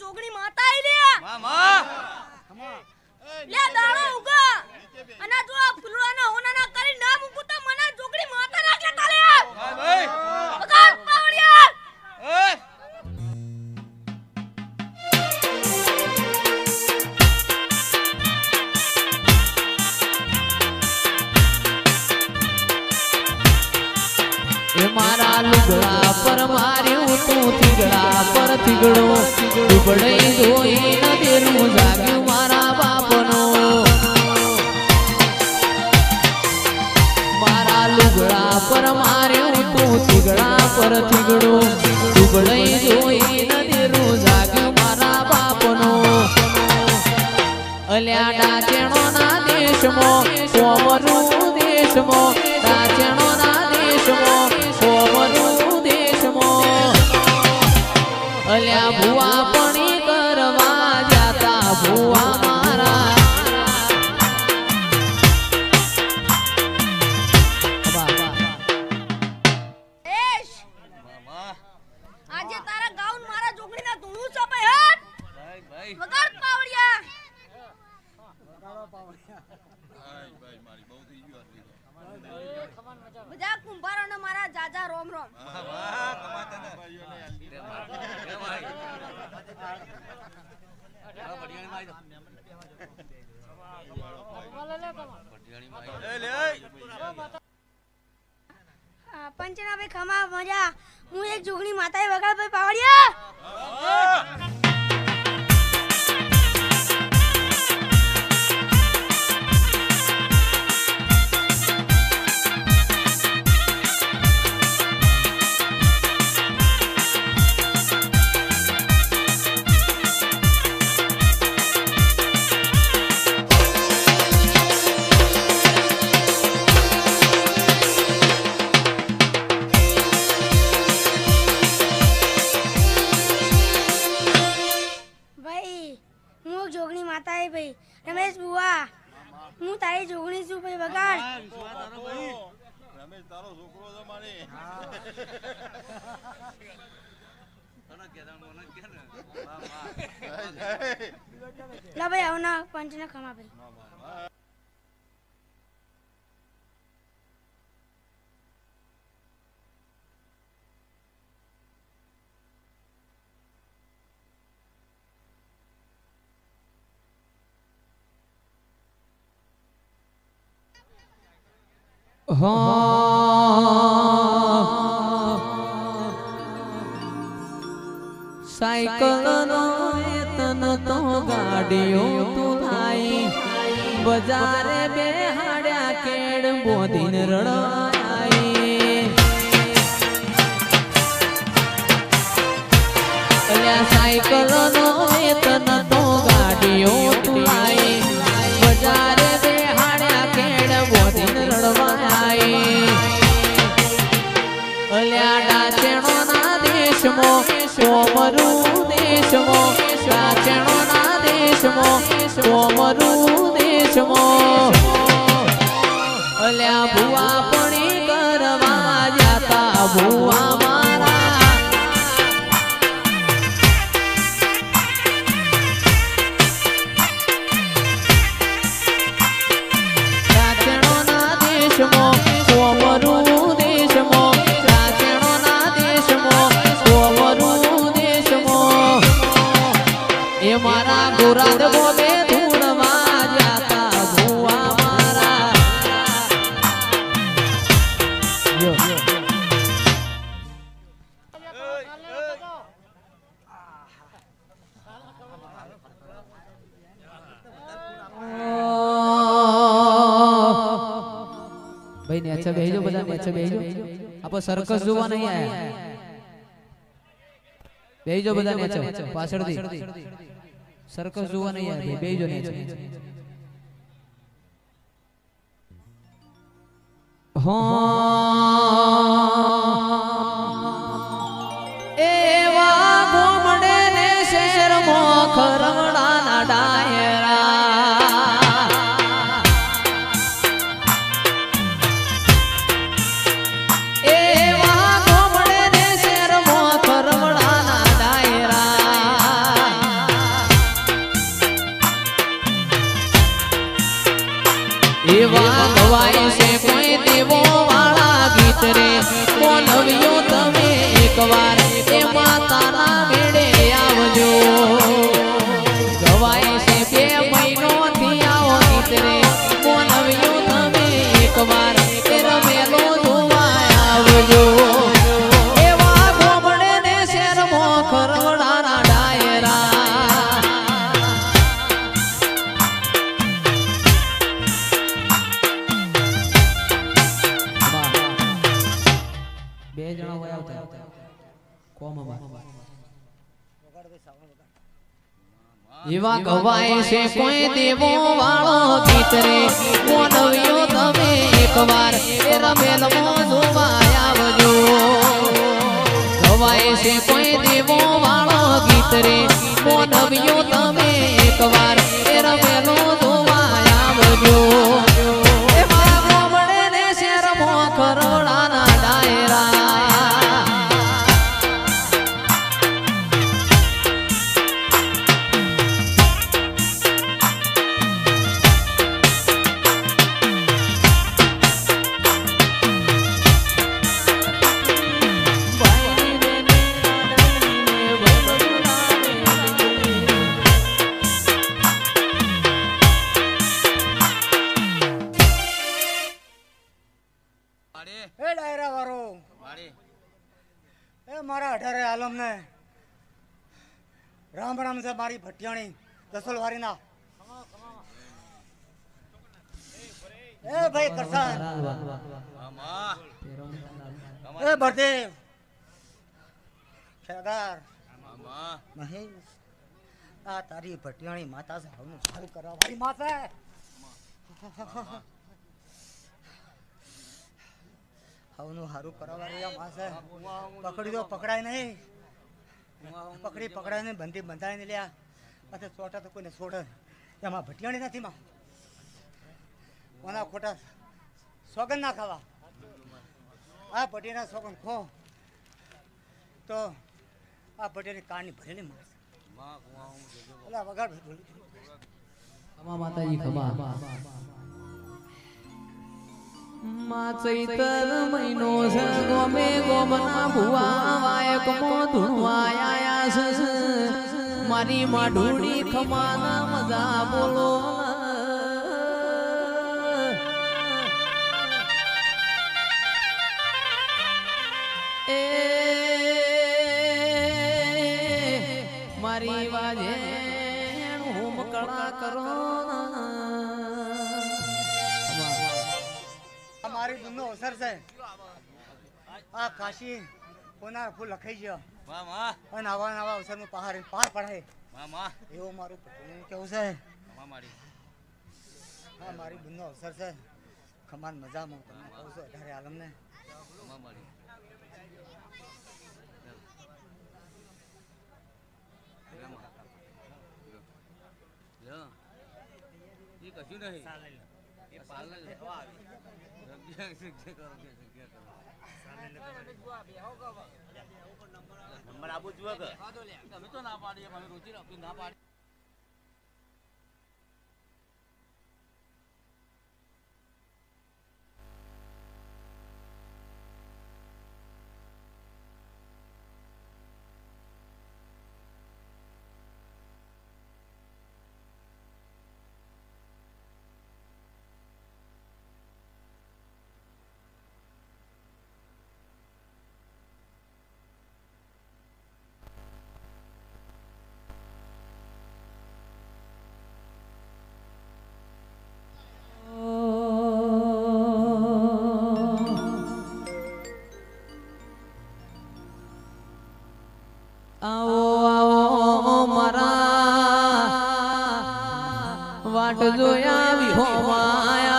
જોગણી માતા આઈ લે લે દાડો ઉગા અને જો આ ફૂલવાના હોનાના કરી ના મૂકું તો મને જોગણી માતા ના કેતા લે ભાઈ બગાડ પાવડિયા મારા લુગડા પર માર્યું તું થીગડા પર થીગડો ડૂબડઈ જોઈ નદીનું જાગ્યું મારા બાપનો મારા લુગડા પર માર્યું તું થીગડા પર થીગડો ડૂબડઈ જોઈ નદીનું જાગ્યું મારા બાપનો અલ્યા ડાચેણો ના દેશમાં કોમરું દેશમાં ડાચેણો ના દેશમાં અલ્યા ભુવા પણી કરવા જાતા ભુવા મારા આજે તારા ગાઉન મારા જોગણીના ધૂણું છે ભાઈ હટ ભાઈ વગાડ પાવડિયા ભાઈ મારી બહુ થઈ ગયો બધા કુંભારોને મારા જાજા રોમ રોમ વાહ કમાતા ને ભાઈઓને પંચના ભાઈ ખમા મજા હું એક જોગણી માતાએ વગાડ ભાઈ પાવડિયા જોગણી માતા એ ભાઈ રમેશ બુઆ હું તારી જોગણી છું ભાઈ વગાડ રમેશ તારો છોકરો છે મારે લા ભાઈ આવના પંચને ખમા ભાઈ સાયકલ નો વેતન તો ગાડીઓ તું લાઈ બજારે બેહાડ્યા કેડ બોધીને રડાઈ અલ્યા સાયકલ નો વેતન તો ગાડીઓ તું લાઈ બજારે બેહાડ્યા કેડ બોધીને રડવાઈ અલ્યા ડાચેણો ના દેશમાં કોમરું દેશમાં ડાચેણો ના દેશમાં કોમરું દેશમાં અલ્યા ભુવા પણી કરવા જાતા ભુવા મારા ડાચેણો ના દેશમાં કોમરું દેશમાં ડાચેણો ના દેશમાં એ મારા ગોરાદ બોલે ધૂળવા જાતા ભુવા મારા ભાઈ નેચે બેહજો બધા નેચે બેહજો આપો સર્કસ જોવા નહીં આયા બેહજો બધા નેચે પાછળથી સર્કસ જોવા નહીં આયા બેહજો નેચે એવા ગોમડે ને શેર મોખરમડા ના ડાયરા એવા ગોમડે ને શેર મોખરમડા ના ડાયરા ગવાય છે કોઈ દેવો વાળા ગીત રે બોલવ્યો તમે એકવાર એ માતાના મેળે આવજો ગવાય છે 2 મહિનોથી આવો ગીત રે બોલવ્યો તમે એકવાર એ રમેલો જોવા આવજો એવા ગોમડે ને શેરમાં ખરવડાના ડાયરા બે જણા વયા આવતા કોમમાં એવા ગવાય છે કોઈ દેવો વાળો ગીત રે બોલવ્યો તમે એકવાર એ રમેલમાં જોવા આવજો ગવાય છે કોઈ દેવો વાળો ગીત રે બોલવ્યો તમે એકવાર એ રમેલો જોવા આવજો એવા ગોમડે ને શેરમાં ખરવડાના ડાયરા એ ડાયરા વાળો એ મારા 18 આલમ ને રામ રામ છે મારી ભટિયાણી દસલવારી ના એ ભાઈ કરસાન એ બળદેવ ખેદાર મહેશ આ તારી ભટિયાણી માતા છે હવનું સારું કરવા વાળી માતા હવનું સારું કરવા માસે પકડી તો પકડાય નહીં પકડાય નહીં બંધી બંધાય નહીં લ્યા પછી ચોટા તો કોઈને છોડે એમાં ભટિયાણી નથી માં કોના ખોટા સોગન ના ખાવા આ ભટિયાના સોગન ખો તો આ ભટિયાની કાળની ભરેલી માસ ઓલા વગાડ માતાજી ખબા માં ચૈતર મહિનો છે ગોમે ગોમના ભુવા વાયક મો ધુણવા આયા છે મારી માઢુડી ખમાના મજા બોલો એ મારી વાજે હું કળા કરો મારી દુનો અવસર છે આ કાશી કોના ફૂલ લખાઈ ગયો અને આવા નવા અવસર નું પાર પડાય એવું મારું કેવું છે હા મારી દુનો અવસર છે ખમાન મજામાં તમને કહું છું 18 આલમ ને કશું નહીં એ પાલન નંબર આપો જુઓ કે અમે તો ના પાડીએ અમે રોજી ના પાડીએ વાટ જોયા વિહોવાયા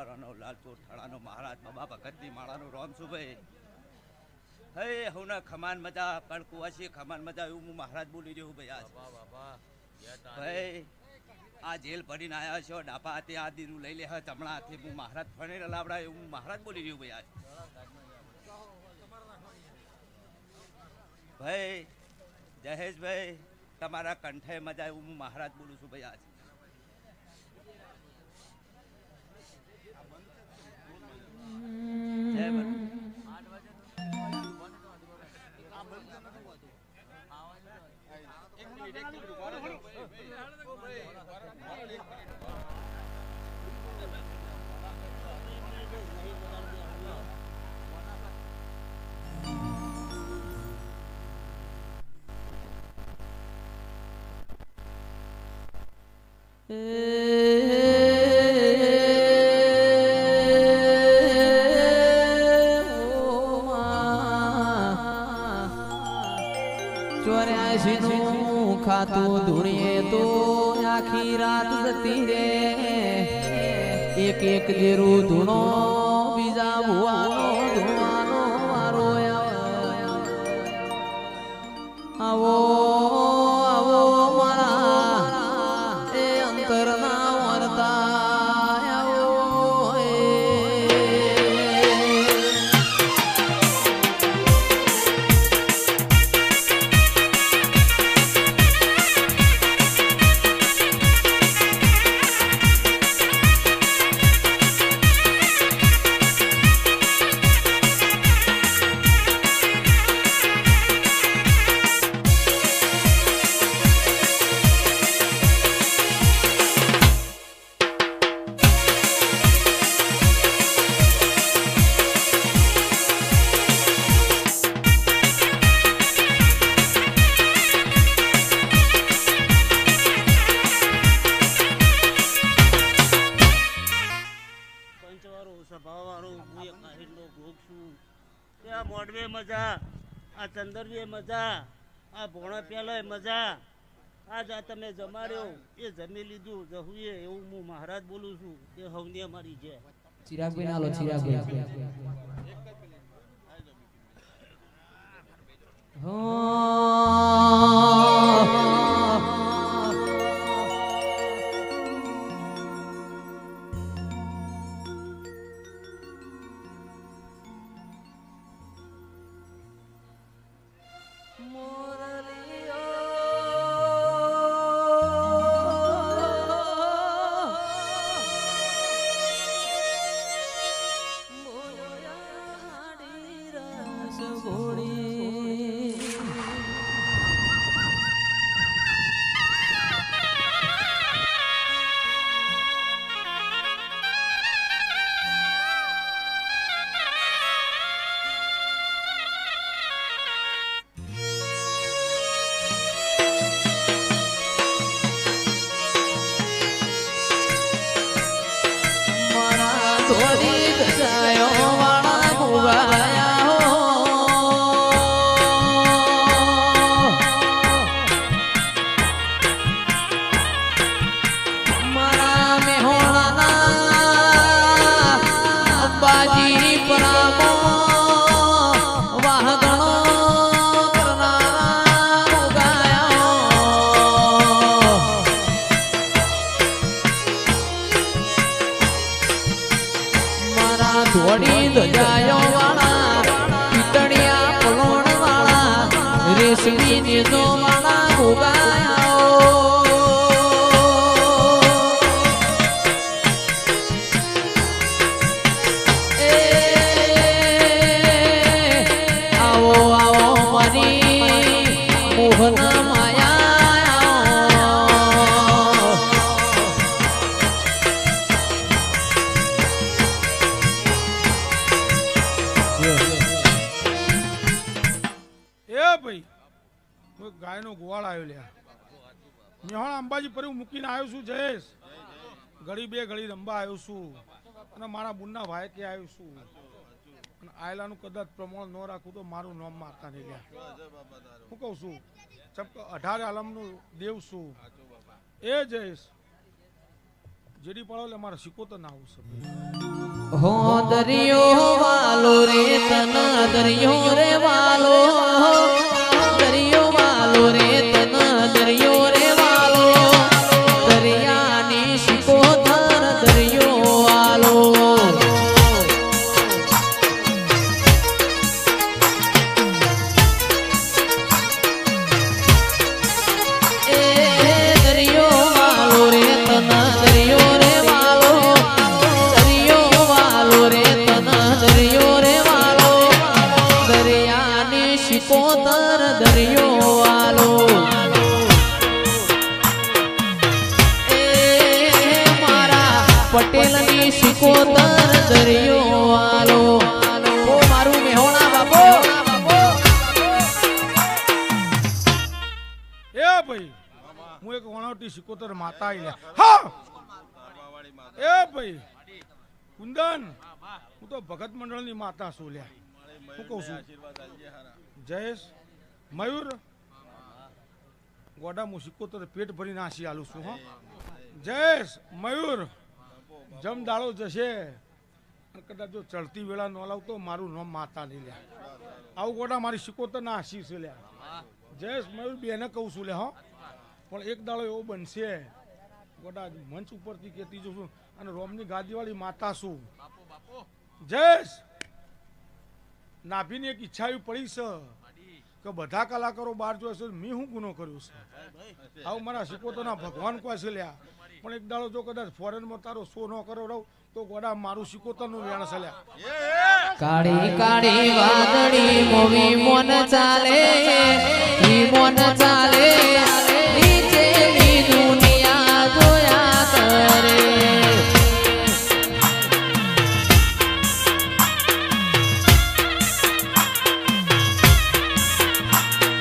કુવારાનો લાલચોર થાળાનો મહારાજ બાબા ભગતની માળાનો રોમ છું ભાઈ. હે હું ખમાન મજા પણ કુવાસી ખમાન મજા એવું હું મહારાજ બોલી રહ્યો ભાઈ. આજ ભાઈ આ જેલ ભરીને આવ્યા છો ડાપા હાથે આ દીરું લઈ લે હે ચમડા હાથે હું મહારાજ ફણીને લાવડા એવું હું મહારાજ બોલી રહ્યો ભાઈ. આજ ભાઈ જહેશભાઈ તમારા કંઠે મજા એવું હું મહારાજ બોલું છું ભાઈ. આજ જય બન ખાતું ધૂણીએ તો આખી રાત જતી રે એક એક દેરું ધૂણો બીજા ભુવાનો ધૂણવાનો વારો આવો આવો મારા એ અંતરના વરતા મોડવે મજા આ ચંદરવી મજા આ ભોણા પેલા મજા આજ આ તમે જમાડ્યો એ જમી લીધું જહુએ એવું હું મહારાજ બોલું છું એ હવની અમારી છે. ચિરાગભાઈ નાલો ચિરાગભાઈ ધોડી ધજાયો વાળા પિતળિયા પલોણ વાળા રેશમી નીજો વાળા ઉગાયો આવો આવો મારી મોહન માયા ગાયનો ગોવાળ આવ્યો લ્યા મેહોણા અંબાજી પર મૂકીને આવ્યો છું જયેશ ઘડી બે ઘડી રંબા આવ્યો છું અને મારા બુનના ભાઈ કે આવ્યો છું અને આયલાનું કદાચ પ્રમાણ ન રાખું તો મારું નામ મારતા નહીં ગયા હું કહું છું 18 આલમનું દેવ છું એ જયેશ જેડી પાડો એટલે મારે શીખોતર ના આવશે હો દરિયો વાલો રે તન દરિયો રે વાલો દરિયો વાલો રે તન દરિયો રે વાલો દરિયાની શિકોતર દરિયો વાલો એ દરિયો વાલો રે તન દરિયો રે વાલો દરિયો વાલો રે તન દરિયો રે વાલો દરિયાની શિકોતર દરિયો વાલો એ મારા પટેલની શિકોતર દરિયો વાલો ઓ મારું મેહોણા બાપો એ ભાઈ હું એક વણાવટી શિકોતર માતા આઈ હા એ ભાઈ કુંદન હું તો ભગત મંડળની માતા છું લ્યા હું કહું છું જયેશ મયુર ગોડા હું શિકોતર પેટ ભરી નાસી આલું છું હા જયેશ મયુર જમ દાડો જશે અને કદાચ જો ચડતી વેળા ન લાવતો મારું નામ માતા નહીં લ્યા આવું ગોડા મારી શિકોતર ના આશી છે લ્યા જયેશ મયુર બેને કહું છું લે હા પણ એક દાડો એવો બનશે ગોડા મંચ ઉપરથી કહેતી જોઉં છું અને રોમની ગાદીવાળી માતા છું જયેશ નાભીની એક ઈચ્છા એવી પડી છે કે બધા કલાકારો બહાર જોશે મેં શું ગુનો કર્યો છે આવું મારા શિકોતરના ભગવાન કોઈ છે લ્યા પણ એક દાડો જો કદાચ ફોરેનમાં તારો શો ન કરો રહું તો ગોડા મારું શિકોતરનું વેણ છે લ્યા કાળી કાળી વાદળી મોવી મોન ચાલે ઈ મોન ચાલે નીચેની દુનિયા જોયા કરે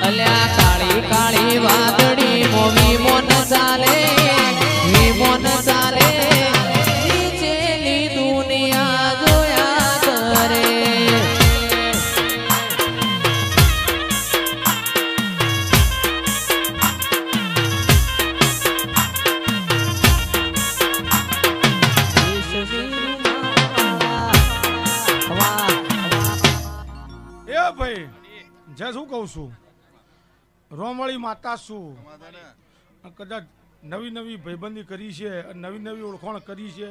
અલ્યા કાળી કાળી વાદળી મોવી મોન ચાલે ઈ મોન ચાલે નીચેની દુનિયા જોયા કરે એ ભાઈ જે શું કહું છું રોમવાળી માતા છું કદાચ નવી નવી ભાઈબંધી કરી છે નવી નવી ઓળખાણ કરી છે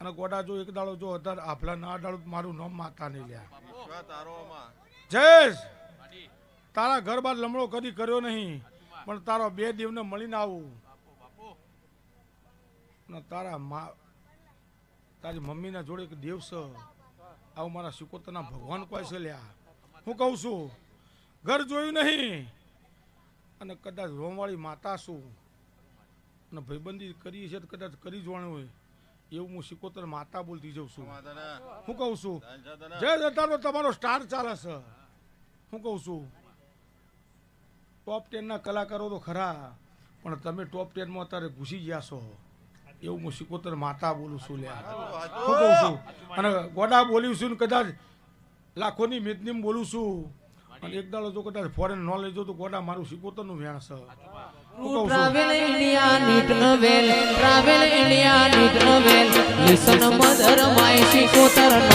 અને ગોડા જો એક દાડો જો અધાર આફલા ના દાડો મારું નામ માતા નહીં લ્યા જયેશ તારા ઘર બાર લમણો કદી કર્યો નહીં પણ તારો બે દેવને મળીને આવું ને તારી મમ્મીના જોડે એક દેવ છે આવું મારા શિકોતરના ભગવાન કોઈ છે લ્યા હું કહું છું ઘર જોયું નહીં અને કદાચ રોમવાળી માતા છું અને ભાઈબંધી કરી છે તો કદાચ કરી જોવાનું હોય એવું હું શિકોતર માતા બોલતી જાઉં છું હું કહું છું જય જતાનો તમારો સ્ટાર ચાલે છે હું કહું છું ટોપ 10 ના કલાકારો તો ખરા પણ તમે ટોપ 10 માં અત્યારે ઘૂસી ગયા છો એવું હું શિકોતર માતા બોલું છું લ્યા હું કહું છું અને ગોડા બોલ્યું છું ને કદાચ લાખોની મેદની બોલું છું અને એક દાડો જો કદાચ ફોરેન ન લેજો તો ગોડા મારું શિકોતરનું વેણ છે Travel India, need travel India, need travel. Listen, mother, my shikotar.